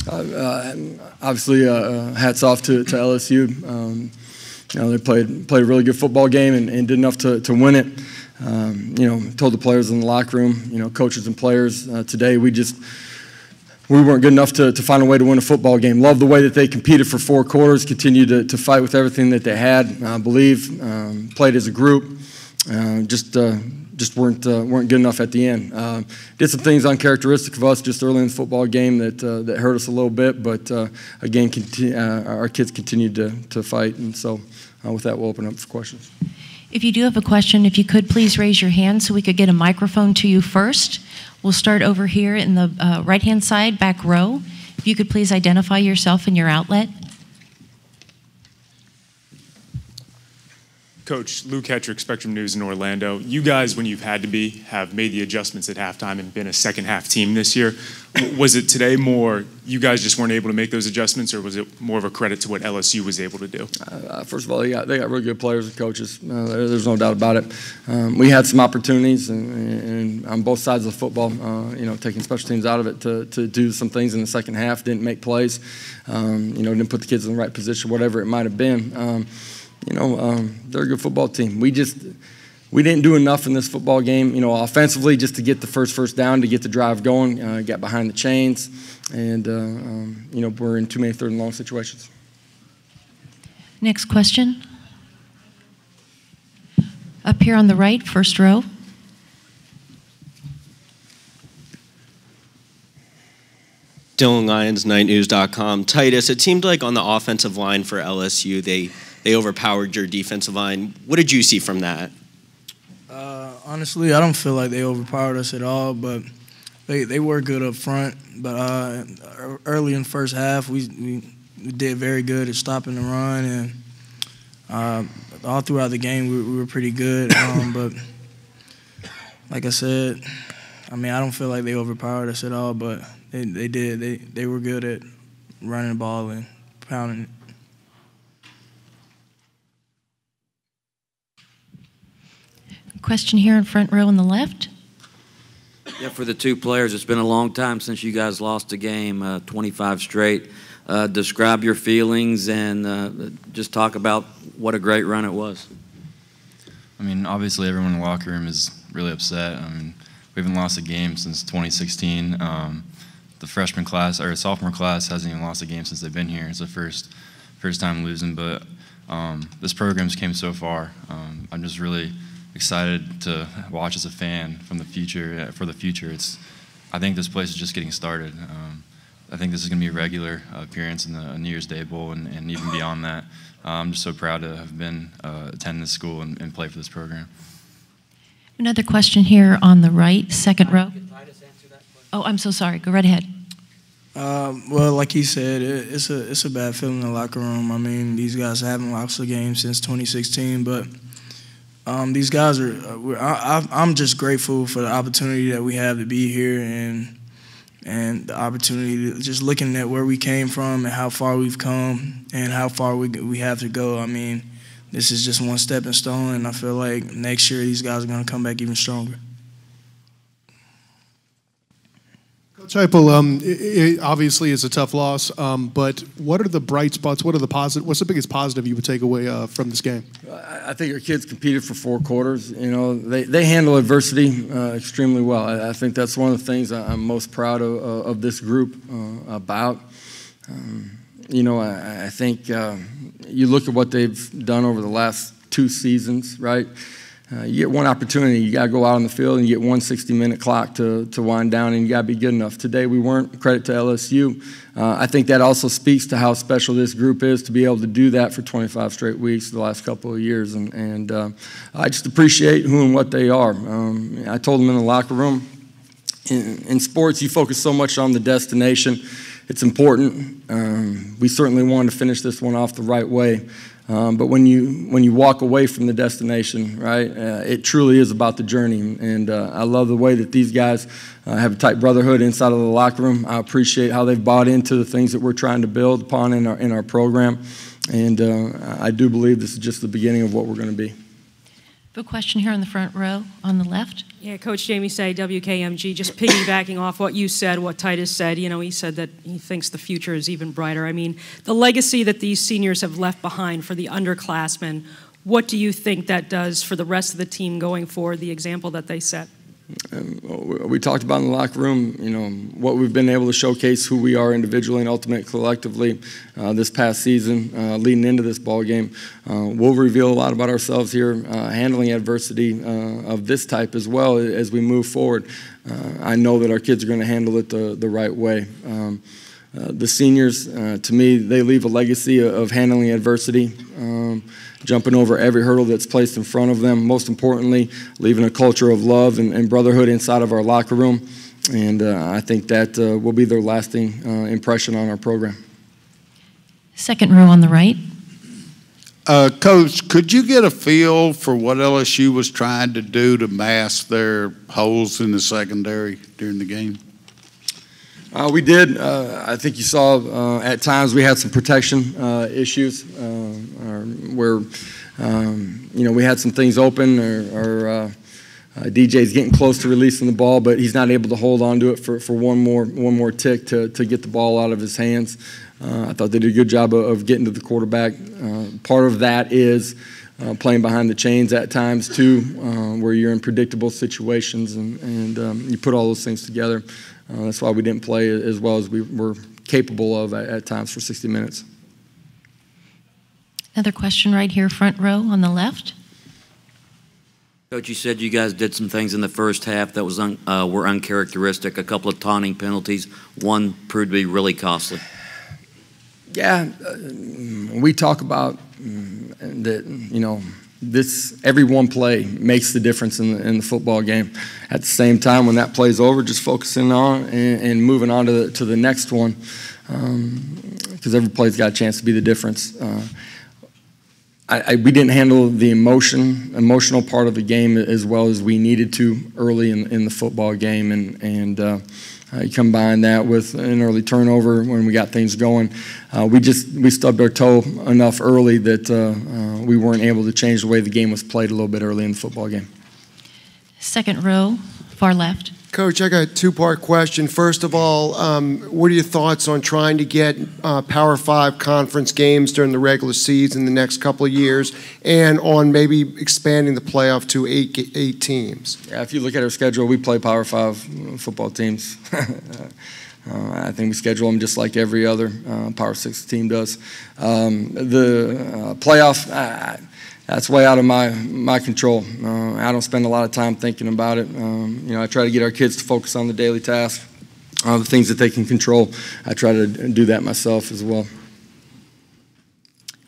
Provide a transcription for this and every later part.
Obviously, hats off to LSU. They played a really good football game and did enough to win it. Told the players in the locker room, coaches and players, today we weren't good enough to find a way to win a football game. Love the way that they competed for 4 quarters, continued to fight with everything that they had. I believe played as a group. Just weren't good enough at the end. Did some things uncharacteristic of us just early in the football game that hurt us a little bit, but again, our kids continued to fight, and so with that, we'll open up for questions. If you do have a question, if you could please raise your hand so we could get a microphone to you first. We'll start over here in the right-hand side, back row. If you could please identify yourself and your outlet. Coach, Luke Hetrick, Spectrum News in Orlando. You guys, when you've had to be, have made the adjustments at halftime and been a second-half team this year. Was it today more you guys just weren't able to make those adjustments, or was it more of a credit to what LSU was able to do? First of all, they got really good players and coaches. There's no doubt about it. We had some opportunities and on both sides of the football, taking special teams out of it to do some things in the second half, didn't make plays, didn't put the kids in the right position, whatever it might have been. They're a good football team. We didn't do enough in this football game, offensively, just to get the first down, to get the drive going, got behind the chains, and, we're in too many third and long situations. Next question. Up here on the right, first row. Dylan Lyons, nightnews.com. Titus, it seemed like on the offensive line for LSU, they overpowered your defensive line. What did you see from that? Honestly, I don't feel like they overpowered us at all, but they were good up front. But early in the first half, we did very good at stopping the run, and all throughout the game we were pretty good. But like I said, I don't feel like they overpowered us at all, but they did. They were good at running the ball and pounding it. Question here in front row on the left. Yeah, for the 2 players, it's been a long time since you guys lost a game, 25 straight. Describe your feelings and just talk about what a great run it was. Obviously everyone in the locker room is really upset. We haven't lost a game since 2016. The freshman class or sophomore class hasn't even lost a game since they've been here. It's the first time losing, but this program's came so far. I'm just really excited to watch as a fan for the future. I think this place is just getting started. I think this is going to be a regular appearance in the New Year's Day Bowl and even beyond that. I'm just so proud to have been attend this school and play for this program. Another question here on the right, second row. Oh, I'm so sorry. Go right ahead. Well, like he said, it's a bad feeling in the locker room. These guys haven't lost a game since 2016, but these guys I'm just grateful for the opportunity that we have to be here and the opportunity to just looking at where we came from and how far we've come and how far we have to go. This is just one stepping stone, and I feel like next year these guys are going to come back even stronger. Coach Heupel, it obviously is a tough loss, but what are the bright spots? What's the biggest positive you would take away from this game? I think our kids competed for 4 quarters. They handle adversity extremely well. I think that's one of the things I'm most proud of this group about. I think you look at what they've done over the last 2 seasons, right? You get one opportunity, you got to go out on the field and you get one 60-minute clock to wind down, and you got to be good enough. Today we weren't. Credit to LSU. I think that also speaks to how special this group is to be able to do that for 25 straight weeks the last couple of years, and I just appreciate who and what they are. I told them in the locker room, in sports you focus so much on the destination. It's important. We certainly wanted to finish this one off the right way. But when you walk away from the destination, right, it truly is about the journey. And I love the way that these guys have a tight brotherhood inside of the locker room. I appreciate how they've bought into the things that we're trying to build upon in our program. And I do believe this is just the beginning of what we're going to be. A question here on the front row on the left. Yeah, Coach Jamie Say, WKMG, just piggybacking off what you said, what Titus said. You know, he said that he thinks the future is even brighter. I mean, the legacy that these seniors have left behind for the underclassmen, what do you think that does for the rest of the team going forward, the example that they set? We talked about in the locker room, you know, what we've been able to showcase, who we are individually and ultimately collectively this past season, leading into this ball game. We'll reveal a lot about ourselves here, handling adversity of this type as well as we move forward. I know that our kids are going to handle it the right way. The seniors, to me, they leave a legacy of handling adversity, jumping over every hurdle that's placed in front of them. Most importantly, leaving a culture of love and brotherhood inside of our locker room. And I think that will be their lasting impression on our program. Second row on the right. Coach, could you get a feel for what LSU was trying to do to mask their holes in the secondary during the game? We did. I think you saw at times we had some protection issues where, you know, we had some things open or DJ's getting close to releasing the ball, but he's not able to hold on to it for one more tick to get the ball out of his hands. I thought they did a good job of getting to the quarterback. Part of that is playing behind the chains at times too, where you're in predictable situations and you put all those things together. That's why we didn't play as well as we were capable of at times for 60 minutes. Another question right here, front row on the left. Coach, you said you guys did some things in the first half that was were uncharacteristic, a couple of taunting penalties. One proved to be really costly. Yeah, we talk about that, you know, every one play makes the difference in the football game. At the same time, when that play's over, just focusing on and moving on to the next one, because every play's got a chance to be the difference. We didn't handle the emotional part of the game as well as we needed to early in the football game, and you combine that with an early turnover when we got things going. We stubbed our toe enough early that we weren't able to change the way the game was played a little bit early in the football game. Second row, far left. Coach, I got a two-part question. First of all, what are your thoughts on trying to get Power 5 conference games during the regular season the next couple of years, and on maybe expanding the playoff to eight teams? Yeah, if you look at our schedule, we play Power 5 football teams. I think we schedule them just like every other Power 6 team does. The playoff, that's way out of my control. I don't spend a lot of time thinking about it. You know, I try to get our kids to focus on the daily tasks, the things that they can control. I try to do that myself as well.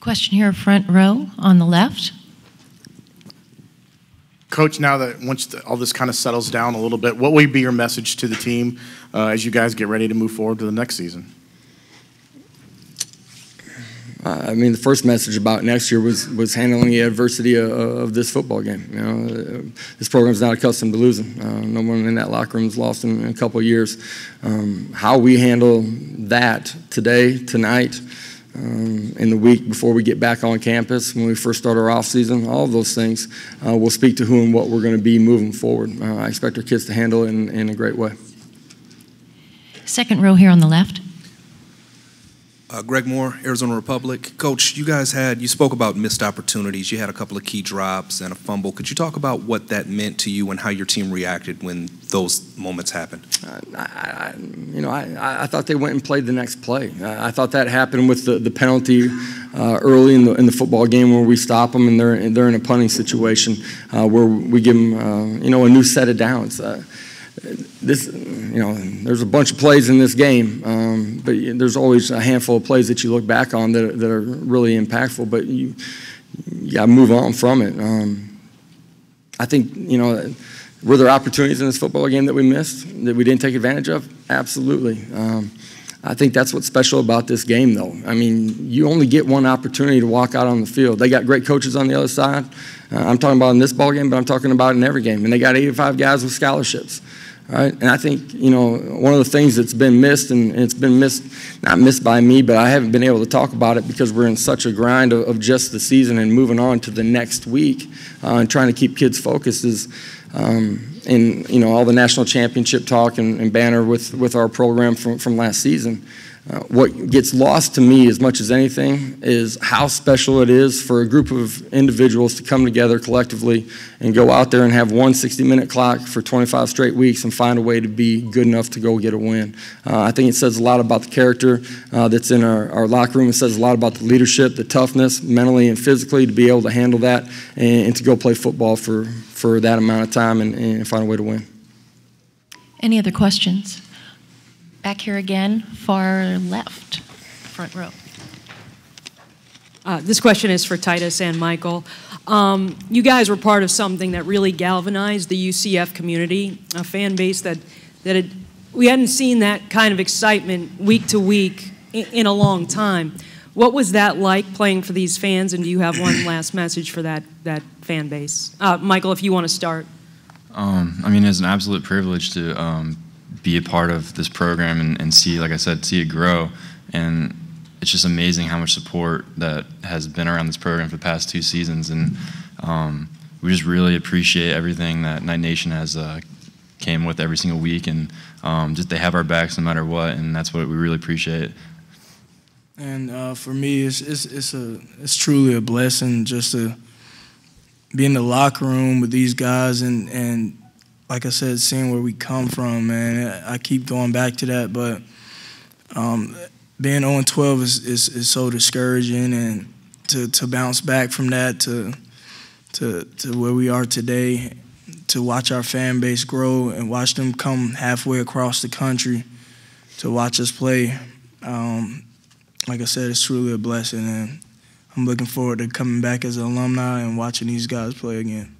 Question here, front row on the left. Coach, now that once all this kind of settles down a little bit, what will be your message to the team as you guys get ready to move forward to the next season? I mean, the first message about next year was handling the adversity of this football game. You know, this program's not accustomed to losing. No one in that locker room has lost in a couple of years. How we handle that today, tonight, in the week before we get back on campus, when we first start our off season, all of those things will speak to who and what we're going to be moving forward. I expect our kids to handle it in a great way. Second row here on the left. Greg Moore, Arizona Republic. Coach, you spoke about missed opportunities. You had a couple of key drops and a fumble. Could you talk about what that meant to you and how your team reacted when those moments happened? I thought they went and played the next play. I thought that happened with the penalty early in the football game where we stop them and they're in a punting situation where we give them a new set of downs. There's a bunch of plays in this game, but there's always a handful of plays that you look back on that are really impactful, but you got to move on from it. I think, were there opportunities in this football game that we missed, that we didn't take advantage of? Absolutely. I think that's what's special about this game, though. I mean, you only get one opportunity to walk out on the field. They got great coaches on the other side. I'm talking about in this ball game, but I'm talking about in every game. And they got 85 guys with scholarships. right? And I think, one of the things that's been missed, and it's been not missed by me, but I haven't been able to talk about it because we're in such a grind of just the season and moving on to the next week and trying to keep kids focused is in all the national championship talk and banner with our program from last season. What gets lost to me as much as anything is how special it is for a group of individuals to come together collectively and go out there and have one 60-minute clock for 25 straight weeks and find a way to be good enough to go get a win. I think it says a lot about the character that's in our locker room. It says a lot about the leadership, the toughness, mentally and physically, to be able to handle that and to go play football for that amount of time and find a way to win. Any other questions? Back here again, far left, front row. This question is for Titus and Michael. You guys were part of something that really galvanized the UCF community, a fan base we hadn't seen that kind of excitement week to week in a long time. What was that like playing for these fans, and do you have one last message for that fan base? Michael, if you want to start. It's an absolute privilege to be a part of this program and see, like I said, see it grow. And it's just amazing how much support that has been around this program for the past 2 seasons. And we just really appreciate everything that Night Nation has came with every single week. And just they have our backs no matter what, and that's what we really appreciate. And for me, it's truly a blessing just to be in the locker room with these guys and like I said, seeing where we come from, man. I keep going back to that, but being 0-12 is so discouraging, and to bounce back from that to where we are today, to watch our fan base grow and watch them come halfway across the country to watch us play. Like I said, it's truly a blessing, and I'm looking forward to coming back as an alumni and watching these guys play again.